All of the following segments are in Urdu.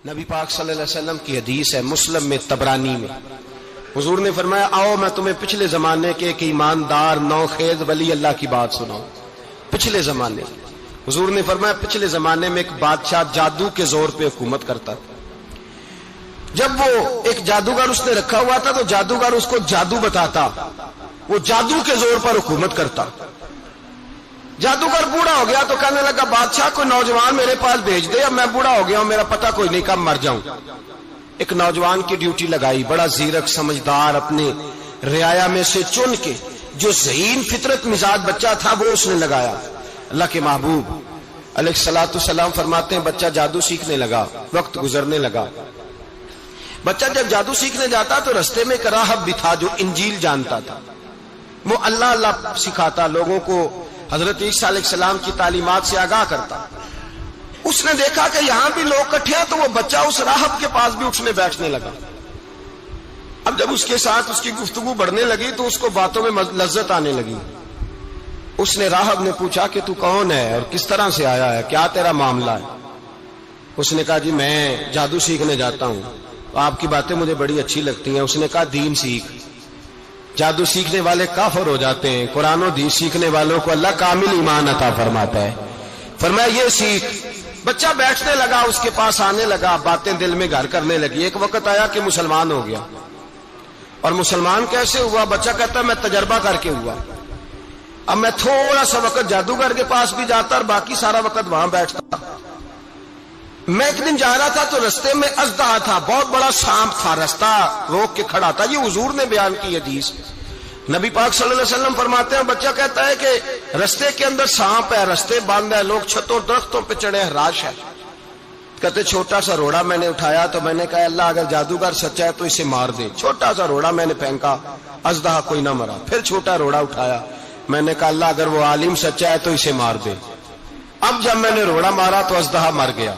نبی پاک صلی اللہ علیہ وسلم کی حدیث ہے مسلم میں طبرانی میں، حضور نے فرمایا آؤ میں تمہیں پچھلے زمانے کے ایک ایماندار نوخیز ولی اللہ کی بات سناؤں۔ پچھلے زمانے حضور نے فرمایا پچھلے زمانے میں ایک بادشاہ جادو کے زور پہ حکومت کرتا تھا۔ جب وہ ایک جادوگر اس نے رکھا ہوا تھا تو جادوگر اس کو جادو بتاتا، وہ جادو کے زور پر حکومت کرتا۔ جادوگر بوڑھا ہو گیا تو کہنے لگا بادشاہ کوئی نوجوان میرے پاس بھیج دے، اب میں بوڑھا ہو گیا ہوں میرا پتہ کوئی نہیں کب مر جاؤں۔ ایک نوجوان کی ڈیوٹی لگائی، بڑا زیرک سمجھدار، اپنے رعایا میں سے چن کے جو ذہین فطرت مزاج بچہ تھا وہ اس نے لگایا۔ اللہ کے محبوب علیہ الصلوۃ والسلام فرماتے ہیں بچہ جادو سیکھنے لگا، وقت گزرنے لگا۔ بچہ جب جادو سیکھنے جاتا تو رستے میں ایک راہب بھی تھا جو انجیل جانتا تھا، وہ اللہ اللہ سکھاتا، لوگوں کو حضرت عیسیٰ علیہ السلام کی تعلیمات سے آگاہ کرتا۔ اس نے دیکھا کہ یہاں بھی لوگ اکٹھے ہیں تو وہ بچہ اس راہب کے پاس بھی اٹھنے بیٹھنے لگا۔ اب جب اس کے ساتھ اس کی گفتگو بڑھنے لگی تو اس کو باتوں میں لذت آنے لگی۔ اس نے راہب نے پوچھا کہ تو کون ہے اور کس طرح سے آیا ہے، کیا تیرا معاملہ ہے؟ اس نے کہا جی میں جادو سیکھنے جاتا ہوں، آپ کی باتیں مجھے بڑی اچھی لگتی ہیں۔ اس نے کہا دین سیکھ، جادو سیکھنے والے کافر ہو جاتے ہیں، قرآن و حدیث سیکھنے والوں کو اللہ کامل ایمان عطا فرماتا ہے۔ فرمایا یہ سیکھ۔ بچہ بیٹھنے لگا، اس کے پاس آنے لگا، باتیں دل میں گھر کرنے لگی۔ ایک وقت آیا کہ مسلمان ہو گیا، اور مسلمان کیسے ہوا؟ بچہ کہتا ہے میں تجربہ کر کے ہوا۔ اب میں تھوڑا سا وقت جادوگر کے پاس بھی جاتا اور باقی سارا وقت وہاں بیٹھتا۔ میں ایک دن جا رہا تھا تو رستے میں اژدہا تھا، بہت بڑا سانپ تھا، رستہ روک کے کھڑا تھا۔ یہ حضور نے بیان کی حدیث۔ نبی پاک صلی اللہ علیہ وسلم فرماتے ہیں بچہ کہتا ہے کہ رستے کے اندر سانپ ہے، رستے بند ہے، لوگ چھتوں درختوں پہ چڑھے ہیں، راش ہے۔ کہتے چھوٹا سا روڑا میں نے اٹھایا تو میں نے کہا اللہ اگر جادوگر سچا ہے تو اسے مار دے۔ چھوٹا سا روڑا میں نے پھینکا، اژدہا کوئی نہ مرا۔ پھر چھوٹا روڑا اٹھایا، میں نے کہا اللہ اگر وہ عالم سچا ہے تو اسے مار دے۔ اب جب میں نے روڑا مارا تو اژدہا مر گیا۔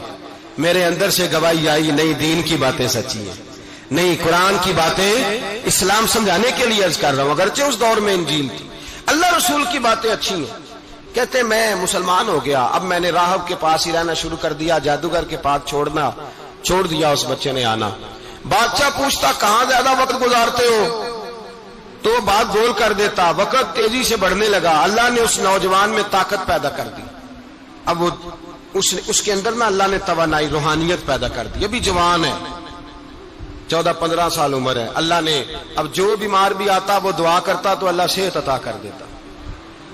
میرے اندر سے گواہی آئی نہیں دین کی باتیں سچی ہیں، نہیں قرآن کی باتیں اسلام سمجھانے کے لیے عرض کر رہا ہوں، اگرچہ اس دور میں انجیل تھی، اللہ رسول کی باتیں اچھی ہیں۔ کہتے میں مسلمان ہو گیا، اب میں نے راہب کے پاس ہی رہنا شروع کر دیا، جادوگر کے پاس چھوڑ دیا اس بچے نے آنا۔ بادشاہ پوچھتا کہاں زیادہ وقت گزارتے ہو تو وہ بات گول کر دیتا، وقت تیزی سے بڑھنے لگا۔ اللہ نے اس نوجوان میں طاقت پیدا کر دی، اب وہ اس کے اندر نا اللہ نے توانائی روحانیت پیدا کر دی، ابھی جوان ہے، 14-15 سال عمر ہے۔ اللہ نے اب جو بیمار بھی آتا وہ دعا کرتا تو اللہ صحت عطا کر دیتا،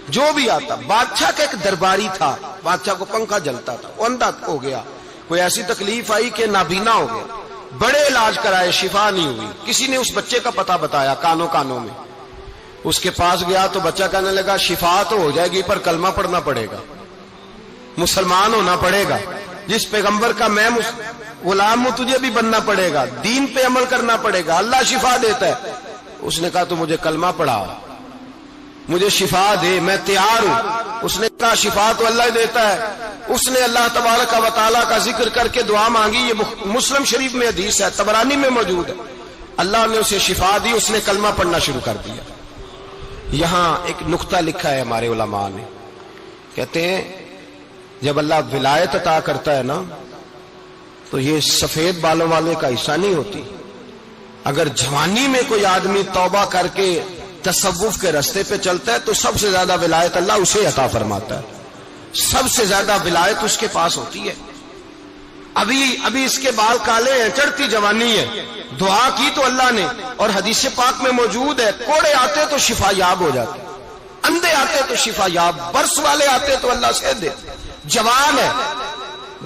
جو بھی آتا۔ بادشاہ کا ایک درباری تھا، بادشاہ کو پنکھا جلتا تھا، وہ اندھا ہو گیا، کوئی ایسی تکلیف آئی کہ نابینا ہو گیا، بڑے علاج کرائے شفا نہیں ہوئی۔ کسی نے اس بچے کا پتہ بتایا کانوں میں، اس کے پاس گیا تو بچہ کہنے لگا شفا تو ہو جائے گی پر کلمہ پڑھنا پڑے گا، مسلمان ہونا پڑے گا، جس پیغمبر کا میں غلام ہوں تجھے بھی بننا پڑے گا، دین پہ عمل کرنا پڑے گا، اللہ شفا دیتا ہے۔ اس نے کہا تو مجھے کلمہ پڑھا، مجھے شفا دے، میں تیار ہوں۔ اس نے کہا شفا تو اللہ دیتا ہے۔ اس نے اللہ تبارک و تعالیٰ کا ذکر کر کے دعا مانگی، یہ مسلم شریف میں حدیث ہے، طبرانی میں موجود ہے۔ اللہ نے اسے شفا دی، اس نے کلمہ پڑھنا شروع کر دیا۔ یہاں ایک نقطہ لکھا ہے ہمارے علماء نے، کہتے ہیں جب اللہ ولایت عطا کرتا ہے نا تو یہ سفید بالوں والے کا حصہ نہیں ہوتی۔ اگر جوانی میں کوئی آدمی توبہ کر کے تصوف کے راستے پہ چلتا ہے تو سب سے زیادہ ولایت اللہ اسے عطا فرماتا ہے، سب سے زیادہ ولایت اس کے پاس ہوتی ہے۔ ابھی اس کے بال کالے ہیں، چڑھتی جوانی ہے، دعا کی تو اللہ نے، اور حدیث پاک میں موجود ہے کوڑے آتے تو شفا یاب ہو جاتے، اندھے آتے تو شفا یاب، برس والے آتے تو اللہ سے دے، جوان ہے۔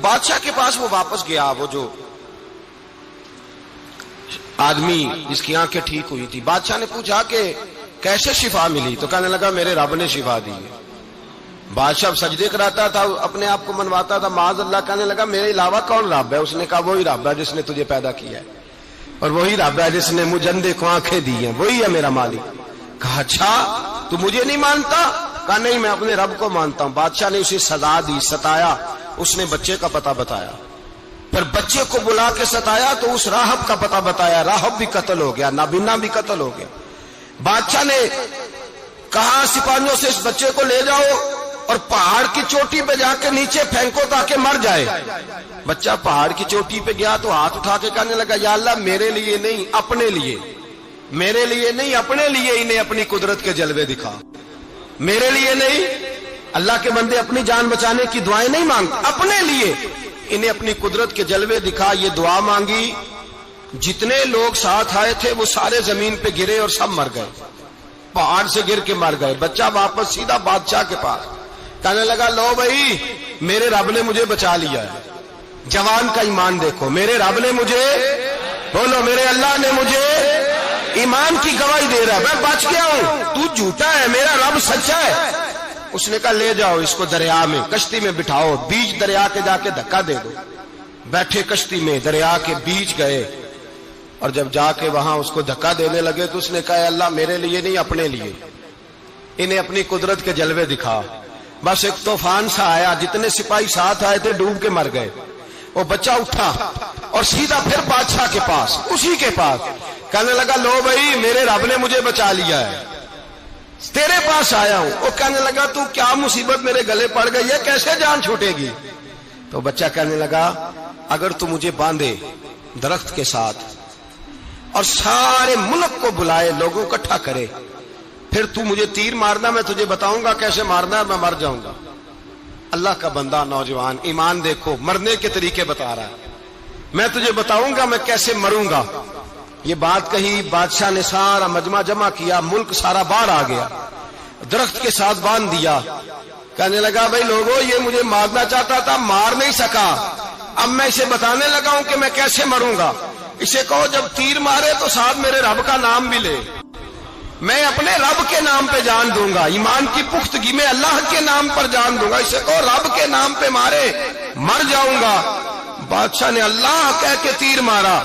بادشاہ کے پاس وہ واپس گیا، وہ جو آدمی جس کی آنکھیں ٹھیک ہوئی تھی۔ بادشاہ نے پوچھا کہ کیسے شفا ملی؟ تو کہنے لگا میرے رب نے شفا دی ہے۔ بادشاہ سجدے کراتا تھا، اپنے آپ کو منواتا تھا، معاذ اللہ، کہنے لگا میرے علاوہ کون رب ہے؟ اس نے کہا وہی رب ہے جس نے تجھے پیدا کیا ہے، اور وہی رب ہے جس نے مجھے اندھے کو آنکھیں دی ہیں، وہی ہے میرا مالک۔ کہا اچھا تو مجھے نہیں مانتا؟ کہا نہیں میں اپنے رب کو مانتا ہوں۔ بادشاہ نے اسے سزا دی، ستایا، اس نے بچے کا پتہ بتایا، پھر بچے کو بلا کے ستایا تو اس راہب کا پتہ بتایا، راہب بھی قتل ہو گیا، نابینا بھی قتل ہو گیا۔ بادشاہ نے کہا سپاہیوں سے اس بچے کو لے جاؤ اور پہاڑ کی چوٹی پہ جا کے نیچے پھینکو تاکہ مر جائے. بچہ پہاڑ کی چوٹی پہ گیا تو ہاتھ اٹھا کے کہنے لگا یا اللہ میرے لیے نہیں اپنے لیے، میرے لیے نہیں اپنے لیے انہیں اپنی قدرت کے جلوے دکھا. میرے لیے نہیں، اللہ کے بندے اپنی جان بچانے کی دعائیں نہیں مانگتے، اپنے لیے انہیں اپنی قدرت کے جلوے دکھا. یہ دعا مانگی، جتنے لوگ ساتھ آئے تھے وہ سارے زمین پہ گرے اور سب مر گئے، پہاڑ سے گر کے مر گئے. بچہ واپس سیدھا بادشاہ کے پاس کہنے لگا لو بھائی میرے رب نے مجھے بچا لیا ہے. جوان کا ایمان دیکھو، میرے رب نے مجھے، بولو میرے اللہ نے مجھے ایمان کی گواہی دے رہا ہے، میں بچ گیا ہوں، تو جھوٹا ہے میرا رب سچا ہے. اس نے کہا لے جاؤ اس کو دریا میں، کشتی میں بٹھاؤ، بیچ دریا کے جا کے دھکا دے دو. بیٹھے کشتی میں، دریا کے بیچ گئے، اور جب جا کے وہاں اس کو دھکا دینے لگے تو اس نے کہا اللہ میرے لیے نہیں اپنے لیے انہیں اپنی قدرت کے جلوے دکھا. بس ایک طوفان سا آیا، جتنے سپاہی ساتھ آئے تھے ڈوب کے مر گئے. وہ بچہ اٹھا اور سیدھا پھر بادشاہ کے پاس، اسی کے پاس کہنے لگا لو بھائی میرے رب نے مجھے بچا لیا ہے، تیرے پاس آیا ہوں. وہ کہنے لگا تو کیا مصیبت میرے گلے پڑ گئی ہے، کیسے جان چھوٹے گی؟ تو بچہ کہنے لگا اگر تو مجھے باندھے درخت کے ساتھ اور سارے ملک کو بلائے، لوگوں کو اکٹھا کرے، پھر تو مجھے تیر مارنا، میں تجھے بتاؤں گا کیسے مارنا ہے، میں مر جاؤں گا. اللہ کا بندہ نوجوان ایمان دیکھو، مرنے کے طریقے بتا رہا ہے، میں تجھے بتاؤں گا میں کیسے مروں گا. یہ بات کہی، بادشاہ نے سارا مجمع جمع کیا، ملک سارا باہر آ گیا، درخت کے ساتھ باندھ دیا. کہنے لگا بھائی لوگوں یہ مجھے مارنا چاہتا تھا، مار نہیں سکا، اب میں اسے بتانے لگا ہوں کہ میں کیسے مروں گا. اسے کہو جب تیر مارے تو ساتھ میرے رب کا نام بھی لے، میں اپنے رب کے نام پہ جان دوں گا، ایمان کی پختگی میں اللہ کے نام پر جان دوں گا. اسے کہو رب کے نام پہ مارے، مر جاؤں گا. بادشاہ نے اللہ کہہ کے تیر مارا،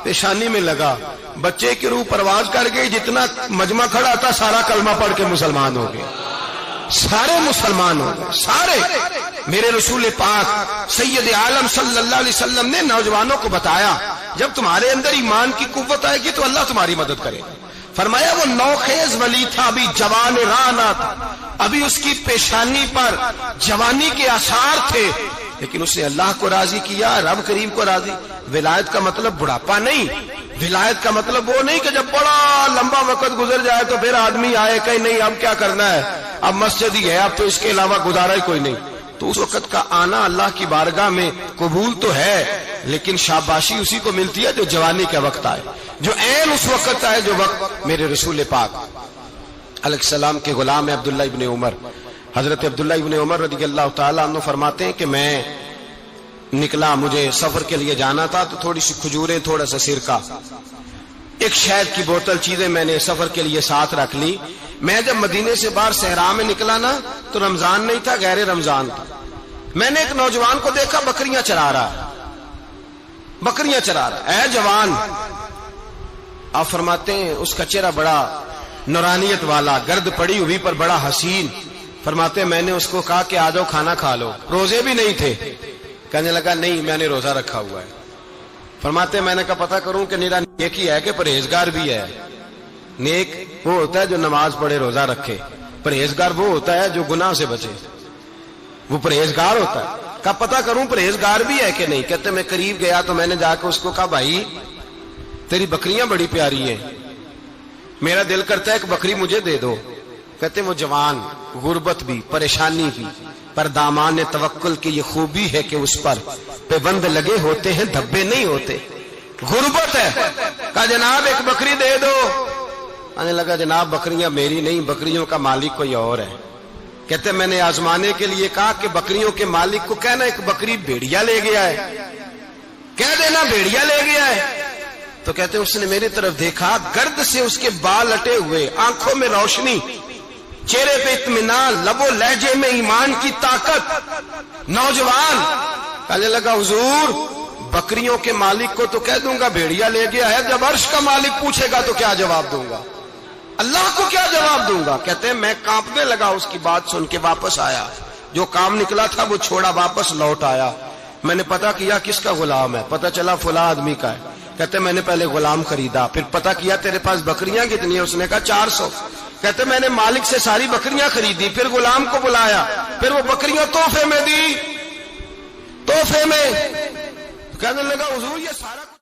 پیشانی میں لگا، بچے کی روح پرواز کر گئی. جتنا مجمع کھڑا تھا سارا کلمہ پڑھ کے مسلمان ہو گئے، سارے مسلمان ہو گئے سارے. میرے رسول پاک سید عالم صلی اللہ علیہ وسلم نے نوجوانوں کو بتایا جب تمہارے اندر ایمان کی قوت آئے گی تو اللہ تمہاری مدد کرے گا. فرمایا وہ نوخیز ولی تھا، ابھی جوان رانا تھا، ابھی اس کی پیشانی پر جوانی کے آثار تھے، لیکن اس نے اللہ کو راضی کیا، رب کریم کو راضی. ولایت کا مطلب بڑھاپا نہیں، ولایت کا مطلب وہ نہیں کہ جب بڑا لمبا وقت گزر جائے تو پھر آدمی آئے کہ نہیں اب کیا کرنا ہے، اب مسجد ہی ہے، اب تو اس کے علاوہ گزارا ہی کوئی نہیں. تو اس وقت کا آنا اللہ کی بارگاہ میں قبول تو ہے، لیکن شاباشی اسی کو ملتی ہے جو جوانی کا وقت آئے، جو عین اس وقت آئے جو وقت میرے رسول پاک علیہ السلام کے غلام عبداللہ ابن عمر، حضرت عبداللہ ابن عمر رضی اللہ تعالیٰ عنہ فرماتے ہیں کہ میں نکلا، مجھے سفر کے لیے جانا تھا، تو تھوڑی سی کھجوریں، تھوڑا سا سرکہ، ایک شہد کی بوتل، چیزیں میں نے سفر کے لیے ساتھ رکھ لی. میں جب مدینے سے باہر صحرا میں نکلا نا تو رمضان نہیں تھا، غیر رمضان تھا. میں نے ایک نوجوان کو دیکھا بکریاں چرا رہا، بکریاں چرا رہا. اے جوان، آپ فرماتے ہیں اس کا چہرہ بڑا نورانیت والا، گرد پڑی ہوئی پر بڑا حسین. فرماتے ہیں میں نے اس کو کہا کہ آ جاؤ کھانا کھا لو، روزے بھی نہیں تھے. کہنے لگا نہیں میں نے روزہ رکھا ہوا ہے. فرماتے ہیں میں نے کہا پتہ کروں کہ نیرا نیک ہی ہے کہ پرہیزگار بھی ہے. نیک وہ ہوتا ہے جو نماز پڑھے روزہ رکھے، پرہیزگار وہ ہوتا ہے جو گناہ سے بچے، وہ پرہیزگار ہوتا ہے. کہا پتہ کروں پرہیزگار بھی ہے کہ نہیں. کہتے میں قریب گیا تو میں نے جا کے اس کو کہا بھائی تیری بکریاں بڑی پیاری ہیں، میرا دل کرتا ہے کہ بکری مجھے دے دو. کہتے وہ جوان، غربت بھی، پریشانی بھی، پر دامان توکل کی یہ خوبی ہے کہ اس پر پابند لگے ہوتے ہیں، دھبے نہیں ہوتے. غربت ہے. کہا جناب ایک بکری دے دو. آنے لگا جناب بکریاں میری نہیں، بکریوں کا مالک کوئی اور ہے. کہتے میں نے آزمانے کے لیے کہا کہ بکریوں کے مالک کو کہنا ایک بکری بھیڑیا لے گیا ہے، کہہ دینا بھیڑیا لے گیا ہے. تو کہتے اس نے میری طرف دیکھا، گرد سے اس کے بال لٹے ہوئے، آنکھوں میں روشنی، چہرے پہ اطمینان، لب و لہجے میں ایمان کی طاقت. نوجوان کہنے لگا حضور بکریوں کے مالک کو تو کہہ دوں گا بھیڑیا لے گیا ہے، جب عرش کا مالک پوچھے گا تو کیا جواب دوں گا، اللہ کو کیا جواب دوں گا. کہتے ہیں میں کانپنے لگا، اس کی بات سن کے واپس آیا، جو کام نکلا تھا وہ چھوڑا، واپس لوٹ آیا. میں نے پتہ کیا کس کا غلام ہے، پتہ چلا فلاں آدمی کا ہے. کہتے میں نے پہلے غلام خریدا، پھر پتہ کیا تیرے پاس بکریاں کتنی ہیں، اس نے کہا 400. کہتے میں نے مالک سے ساری بکریاں خریدی، پھر غلام کو بلایا، پھر وہ بکریاں تحفے میں دی، تحفے میں. کہنے لگا حضور یہ سارا